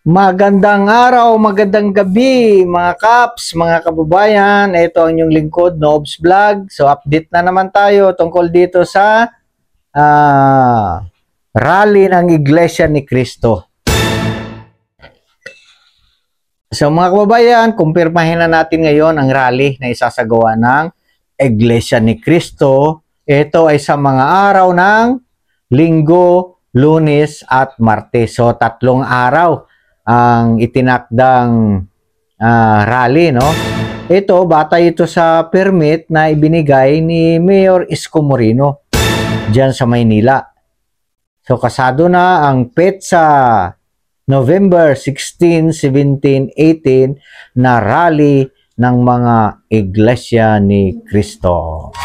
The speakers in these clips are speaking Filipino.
Magandang araw, magandang gabi mga kaps, mga kababayan. Ito ang inyong lingkod, Nobs Vlog. So update na naman tayo tungkol dito sa rally ng Iglesia ni Cristo. So mga kababayan, kumpirmahin na natin ngayon ang rally na isasagawa ng Iglesia ni Cristo. Ito ay sa mga araw ng Linggo, Lunes at Martes. So tatlong araw ang itinakdang rally, no? Ito, batay ito sa permit na ibinigay ni Mayor Isko Moreno dyan sa Maynila. So, kasado na ang petsa November 16, 17, 18 na rally ng mga Iglesia ni Cristo.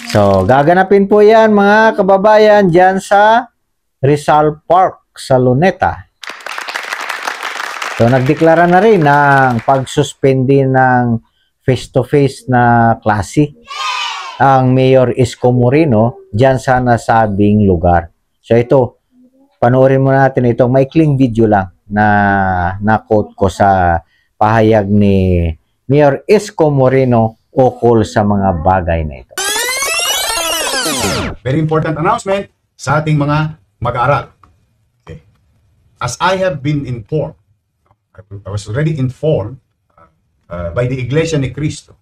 So, gaganapin po yan mga kababayan dyan sa Rizal Park sa Luneta. So, nagdeklara na rin ng pagsuspende ng face-to-face na klase ang Mayor Isko Moreno dyan sa nasabing lugar. So, ito, panoorin mo natin itong maikling video lang na quote ko sa pahayag ni Mayor Isko Moreno ukol sa mga bagay na ito. Very important announcement sa ating mga mag-aaral. Okay. As I have been informed, I was already informed by the Iglesia ni Cristo.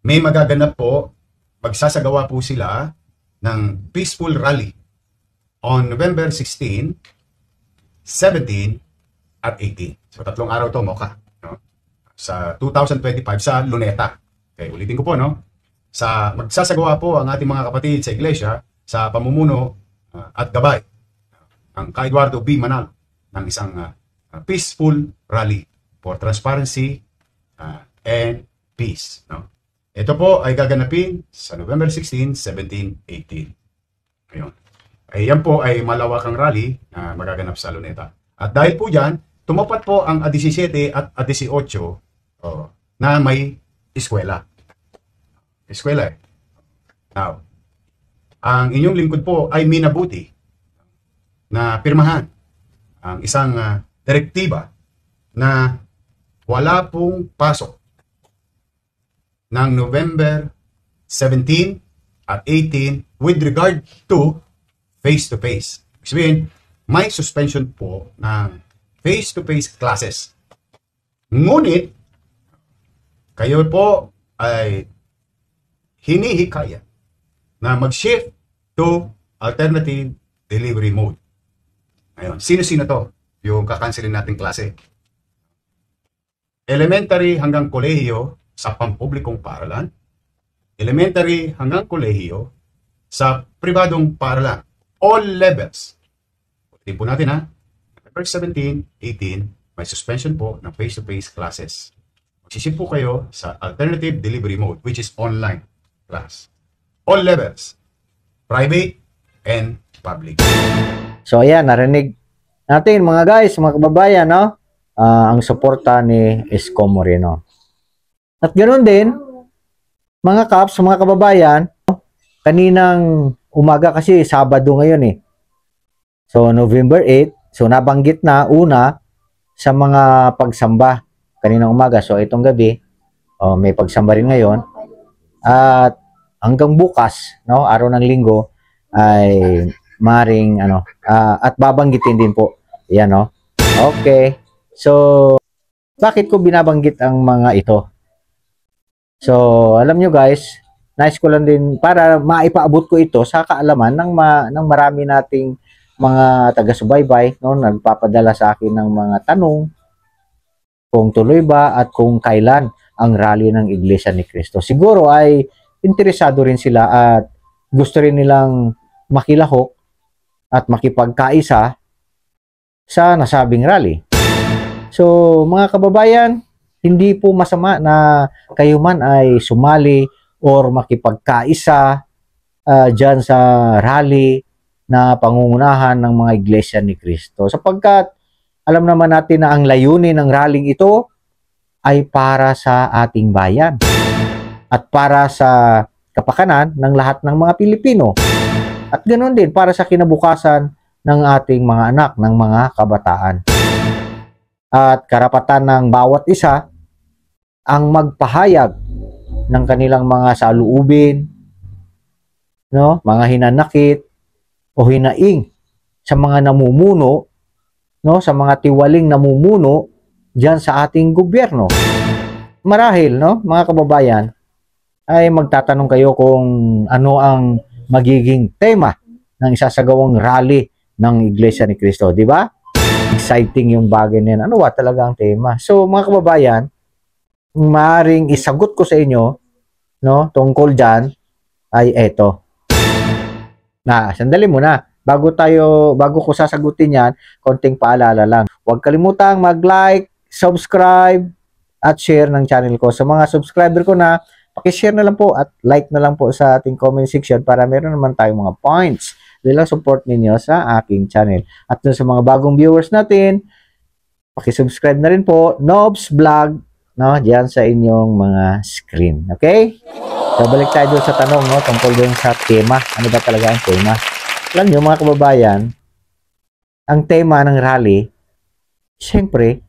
May magaganap po, magsasagawa po sila ng peaceful rally on November 16, 17, at 18. So tatlong araw to, Moka. No? Sa 2025 sa Luneta. Okay, ulitin ko po, no? Magsasagawa po ang ating mga kapatid sa Iglesia sa pamumuno at gabay ang Kay Eduardo B. Manalo ng isang peaceful rally for transparency and peace. No? Ito po ay gaganapin sa November 16, 17, 18. Ayun. Yan po ay malawakang rally na magaganap sa Luneta. At dahil po dyan, tumapat po ang 17 at 18 na may eskwela. Eskwela eh. Now, ang inyong lingkod po ay minabuti na pirmahan ang isang direktiba na wala pong pasok ng November 17 at 18 with regard to face-to-face. Ibig sabihin, may suspension po ng face-to-face classes. Ngunit, kayo po ay hinihikaya na mag-shift to alternative delivery mode. Ayun. Sino-sino to? Yung kakanselin nating klase. Elementary hanggang kolehiyo sa pampublikong paaralan. Elementary hanggang kolehiyo sa pribadong paaralan. All levels. Ulitin po natin ha. November 17, 18, may suspension po ng face-to-face classes. Magsisip po kayo sa alternative delivery mode, which is online class. All levels, private and public. So ayan, narinig natin mga guys, mga kababayan, no? Ang suporta ni Isko Moreno. At ganoon din, mga kaps, mga kababayan, kaninang umaga kasi Sabado ngayon eh. So November 8, so nabanggit na una sa mga pagsamba kaninang umaga. So itong gabi, may pagsamba rin ngayon. At hanggang bukas, no, araw ng Linggo ay maring at babanggitin din po. Yan, no. Okay. So bakit ko binabanggit ang mga ito? So alam nyo guys, nais ko lang din para maipaabot ko ito sa kaalaman ng marami nating mga taga-subaybay, no, nagpapadala sa akin ng mga tanong kung tuloy ba at kung kailan ang rally ng Iglesia ni Cristo. Siguro ay interesado rin sila at gusto rin nilang makilahok at makipagkaisa sa nasabing rally. So mga kababayan, hindi po masama na kayo man ay sumali or makipagkaisa dyan sa rally na pangungunahan ng mga Iglesia ni Cristo. Sapagkat alam naman natin na ang layunin ng rallying ito ay para sa ating bayan at para sa kapakanan ng lahat ng mga Pilipino. At ganoon din para sa kinabukasan ng ating mga anak, ng mga kabataan. At karapatan ng bawat isa ang magpahayag ng kanilang mga saloobin, no, mga hinanakit o hinaing sa mga namumuno, no, sa mga tiwaling namumuno diyan sa ating gobyerno. Marahil, no, mga kababayan, ay magtatanong kayo kung ano ang magiging tema ng isasagawang rally ng Iglesia ni Cristo, di ba? Exciting yung bagay na yan. Ano ba talaga ang tema? So, mga kababayan, maaaring isagot ko sa inyo, no, tungkol dyan, ay eto. Sandali muna. Bago ko sasagutin yan, konting paalala lang. Huwag kalimutang mag-like, subscribe, at share ng channel ko. Sa mga subscriber ko na, pakishare na lang po at like na lang po sa ating comment section para meron naman tayong mga points bilang support ninyo sa aking channel. At dun sa mga bagong viewers natin, pakisubscribe na rin po, Nobs Vlog, no, diyan sa inyong mga screen. Okay? So, balik tayo doon sa tanong, no, tungkol doon sa tema. Ano ba talaga ang tema? Alam nyo, mga kababayan, ang tema ng rally, siyempre,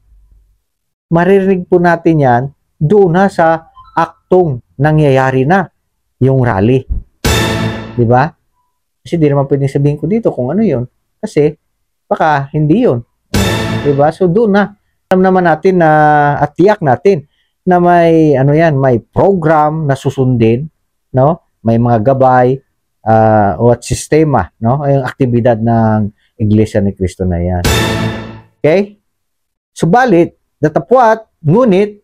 maririnig po natin yan doon na sa aktong nangyayari na yung rally. Di ba? Kasi di naman pwedeng sabihin ko dito kung ano yun. Kasi, baka hindi yun. Di ba? So, doon na. Alam naman natin na, at tiyak natin, na may, ano yan, may program na susundin, no? May mga gabay, o at sistema, no? Yung aktibidad ng Iglesia ni Cristo na yan. Okay? Subalit, datapwat, ngunit,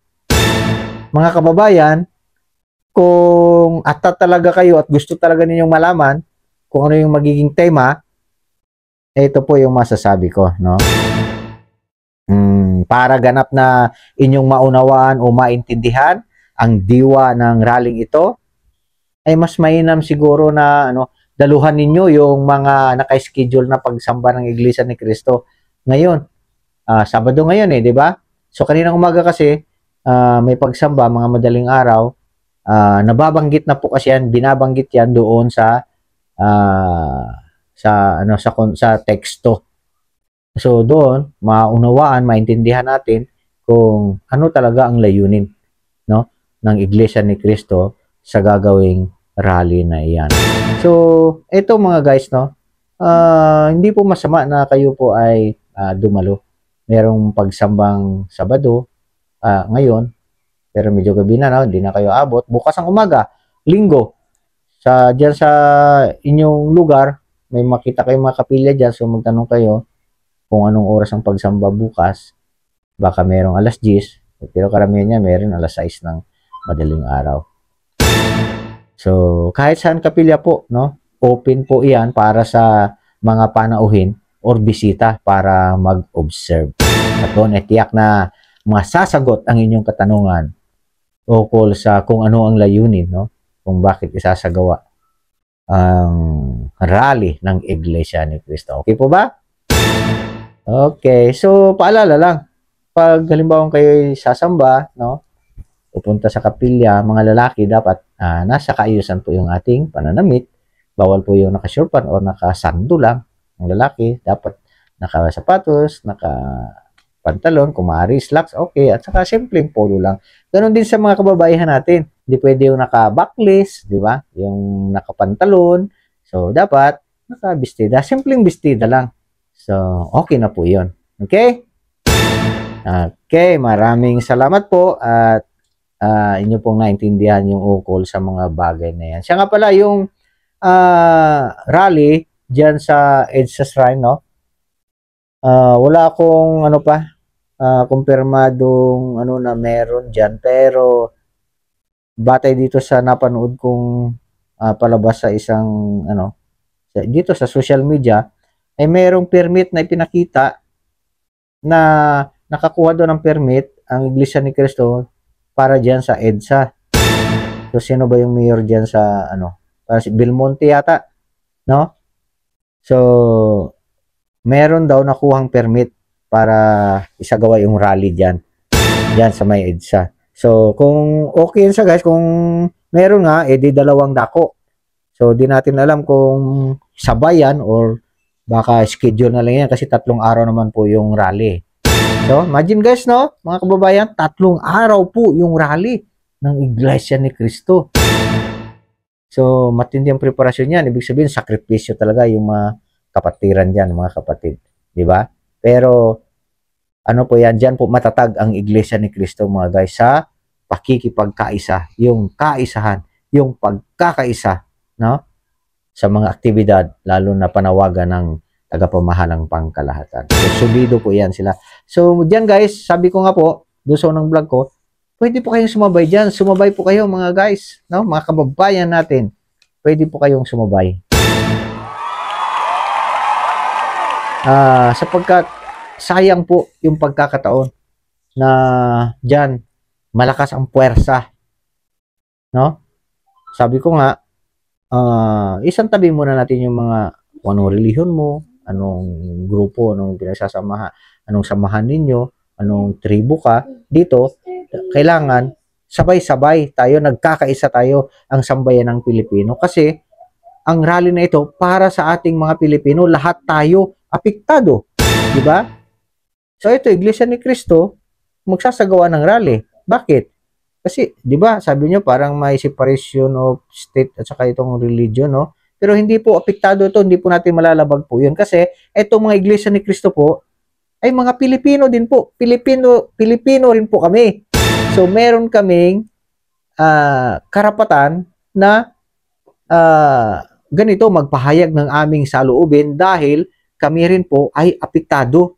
mga kababayan, kung ata talaga kayo at gusto talaga ninyong malaman kung ano yung magiging tema, ito po yung masasabi ko, no? Para ganap na inyong maunawaan o maintindihan ang diwa ng rallying ito, ay mas mainam siguro na daluhan ninyo yung mga naka-schedule na pagsamba ng Iglesia ni Cristo ngayon. Sabado ngayon di ba? So kaninang umaga kasi may pagsamba mga madaling araw, nababanggit na po kasi yan, binabanggit yan doon sa teksto. So doon maunawaan, maintindihan natin kung ano talaga ang layunin, no, ng Iglesia ni Cristo sa gagawing rally na iyan. So, ito mga guys, no, hindi po masama na kayo po ay dumalo. Merong pagsambang Sabado ngayon, pero medyo gabi na, no, hindi na kayo abot. Bukas ang umaga, Linggo, dyan sa inyong lugar, may makita kayong mga kapilya dyan, so magtanong kayo kung anong oras ang pagsamba bukas. Baka merong alas 10, pero karamihan niya meron alas 6 ng madaling araw. So, kahit saan kapilya po, no, open po iyan para sa mga panauhin or bisita para mag-observe. At doon, tiyak na masasagot ang inyong katanungan ukol sa kung ano ang layunin, no, kung bakit isasagawa ang rally ng Iglesia ni Cristo. Okay po ba? Okay, so paalala lang, pag halimbawa kayo sasamba, no, pupunta sa kapilya, mga lalaki dapat nasa kaayusan po yung ating pananamit. Bawal po yung naka-shortpan o naka-sando lang. Ang lalaki dapat naka-sapatos, naka-pantalon, kung maaari slacks, okay. At saka simpleng polo lang. Ganon din sa mga kababaihan natin. Hindi pwede yung naka-backless, di ba? Yung naka-pantalon. So, dapat naka-bestida. Simpleng bestida lang. So, okay na po yun. Okay? Okay, maraming salamat po at inyo pong naintindihan yung ukol sa mga bagay na yan. Siya nga pala yung rally dyan sa EDSA Shrine, no? Wala akong kumpirmadong na meron dyan, pero batay dito sa napanood kong palabas sa isang dito sa social media, ay merong permit na ipinakita na nakakuha doon ng permit ang Iglesia ni Cristo para diyan sa EDSA. So, sino ba yung mayor diyan sa si Belmonte yata, no? So, meron daw nakuhang permit para isagawa yung rally diyan sa may EDSA. So, kung okay yun siya guys, kung meron nga, di dalawang dako. So, di natin alam kung sabayan or Baka schedule na lang yan kasi 3 araw naman po yung rally. So, imagine guys, no? Mga kababayan, 3 araw po yung rally ng Iglesia ni Cristo. So, matindi ang preparasyon yan. Ibig sabihin, sakripisyo talaga yung mga kapatiran dyan, mga kapatid. Di ba? Pero, ano po yan, dyan po matatag ang Iglesia ni Cristo, mga guys, sa pakikipagkaisa, yung kaisahan, yung pagkakaisa, no? Sa mga aktibidad, lalo na panawagan ng tagapamahalang pangkalahatan. So, sulido po yan sila. So, dyan guys, sabi ko nga po, doon sa unang vlog ko, pwede po kayong sumabay dyan. Sumabay po kayo mga guys, no? Mga kababayan natin. Pwede po kayong sumabay. Sapagkat sayang po yung pagkakataon na dyan malakas ang puwersa. No? Sabi ko nga, isang tabi muna natin yung mga anong relihiyon mo, anong grupo, anong pinagsasamahan, anong samahan ninyo, anong tribo ka. Dito, kailangan sabay-sabay tayo, nagkakaisa tayo ang sambayan ng Pilipino. Kasi, ang rally na ito, para sa ating mga Pilipino, lahat tayo apektado. Diba? So, ito, Iglesia ni Cristo, magsasagawa ng rally. Bakit? Kasi, diba, sabi nyo, parang may separation of state at saka itong religion, no? Pero hindi po apektado ito, hindi po natin malalabag po yun. Kasi, itong mga Iglesia ni Cristo po, ay mga Pilipino din po. Pilipino rin po kami. So, meron kaming karapatan na ganito, magpahayag ng aming saloobin dahil kami rin po ay apektado.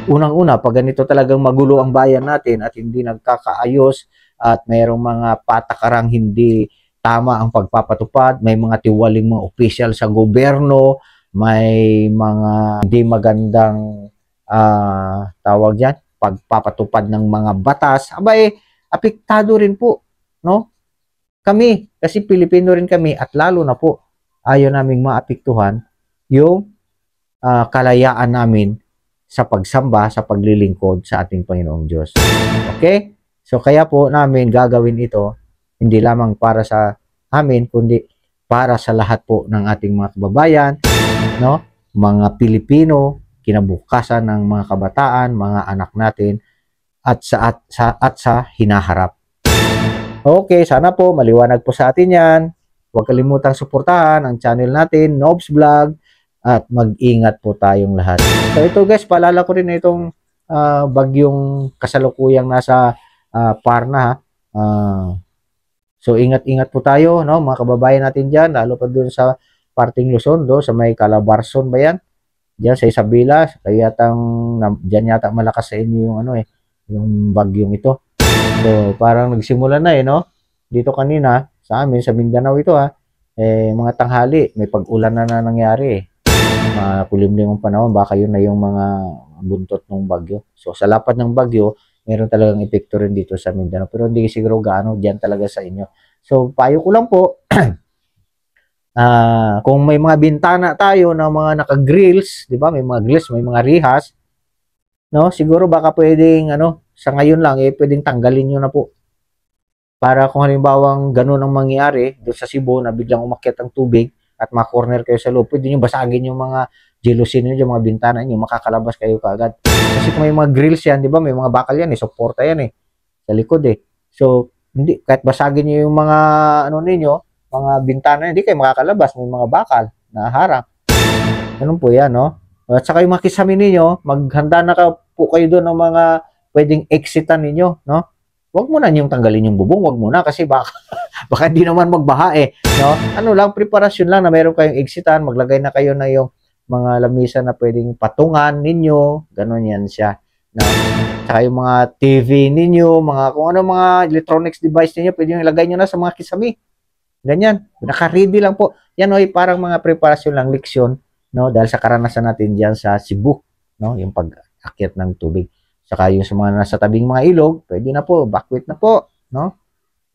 Unang-una, pag ganito talagang magulo ang bayan natin at hindi nagkakaayos at mayroong mga patakarang hindi tama ang pagpapatupad, may mga tiwaling mga opisyal sa gobyerno, may mga hindi magandang tawag yan, pagpapatupad ng mga batas, abay, apektado rin po, no? Kami, kasi Pilipino rin kami at lalo na po, ayaw naming maapektuhan yung kalayaan namin sa pagsamba, sa paglilingkod sa ating Panginoong Diyos. Okay? So, kaya po namin gagawin ito, hindi lamang para sa amin, kundi para sa lahat po ng ating mga kababayan, no? Mga Pilipino, kinabukasan ng mga kabataan, mga anak natin, at sa hinaharap. Okay, sana po maliwanag po sa atin yan. Huwag kalimutang suportahan ang channel natin, Nobs Vlog, at mag-ingat po tayong lahat. So ito guys, paalala ko rin na itong bagyong kasalukuyang nasa Parna. So ingat-ingat po tayo, no, mga kababayan natin dyan, lalo pa doon sa parting Luzon, do, sa may Calabarzon ba yan? Diyan sa Isabela, kaya diyan yata malakas sa inyo yung yung bagyong ito. So, parang nagsimula na no? Dito kanina, sa amin, sa Mindanao ito mga tanghali, may pag-ulan na nangyari Makulimlim ang panahon, baka yun na yung mga buntot ng bagyo. So, sa lapad ng bagyo, meron talagang epekto rin dito sa Mindanao. Pero hindi siguro gaano diyan talaga sa inyo. So, payo ko lang po, kung may mga bintana tayo na mga naka-grills, di ba? May mga grills, may mga rihas, no? Siguro baka pwedeng sa ngayon lang pwedeng tanggalin niyo na po. Para kung halimbawang ganun ang mangyari doon sa Cebu na biglang umakyat ang tubig at ma-corner kayo sa loob, pwede niyo basagin yung mga jealousy niyo, yung mga bintana niyo, makakalabas kayo kaagad. Kasi kung may mga grills yan, di ba? May mga bakal yan suporta yan sa likod So, hindi kahit basagin niyo yung mga ninyo, mga bintana, hindi kayo makakalabas, may mga bakal na harang. Ganun po yan, no? At saka yung mga kisami ninyo, maghanda na po kayo doon ng mga pwedeng exitan ninyo, no? Huwag mo na niyong tanggalin yung bubong, huwag mo na kasi baka hindi naman magbaha no? Ano lang, preparasyon lang na meron kayong exitan, maglagay na kayo na yung mga lamisa na pwedeng patungan ninyo, ganun yan siya, no? Saka yung mga TV ninyo, kung ano mga electronics device ninyo, pwede yung ilagay nyo na sa mga kisami. Ganyan, naka-ready lang po. Yan parang mga preparasyon lang, leksyon, no? Dahil sa karanasan natin diyan sa Cebu, no? Yung pag-akyat ng tubig. Saka yung sa mga nasa tabing mga ilog, pwede na po, backwit na po, no?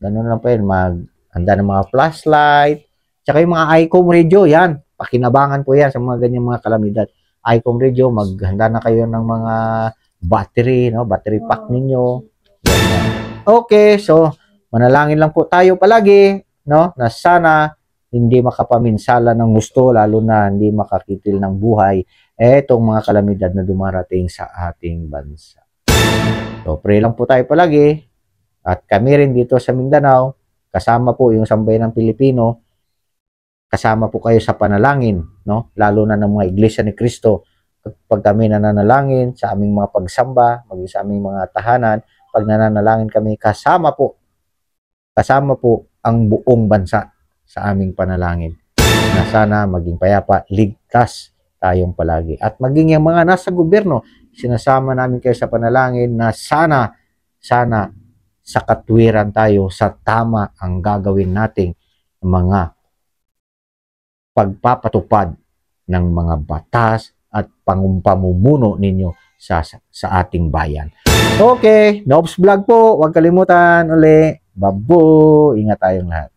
Ganun lang po yun, maghanda ng mga flashlight, saka yung mga ICOM radio, yan, pakinabangan po yan sa mga ganyang mga kalamidad. ICOM radio, maghanda na kayo ng mga battery, no? Battery pack ninyo. Okay, so, manalangin lang po tayo palagi, no? Na sana hindi makapaminsala ng gusto, lalo na hindi makakitil ng buhay, etong mga kalamidad na dumarating sa ating bansa. So, pray lang po tayo palagi, at kami rin dito sa Mindanao, kasama po yung sambayan ng Pilipino, kasama po kayo sa panalangin, no? Lalo na ng mga iglesia ni Cristo. Pag kami nananalangin sa aming mga pagsamba, maging sa aming mga tahanan, pag nananalangin kami, kasama po ang buong bansa sa aming panalangin. Na sana maging payapa, ligtas tayong palagi. At maging yung mga nasa gobyerno, sinasama namin kayo sa panalangin na sana sa katwiran tayo, sa tama ang gagawin nating mga pagpapatupad ng mga batas at pamumuno ninyo sa ating bayan. Okay, Nobs Vlog po. Huwag kalimutan uli. Babo, ingat tayong lahat.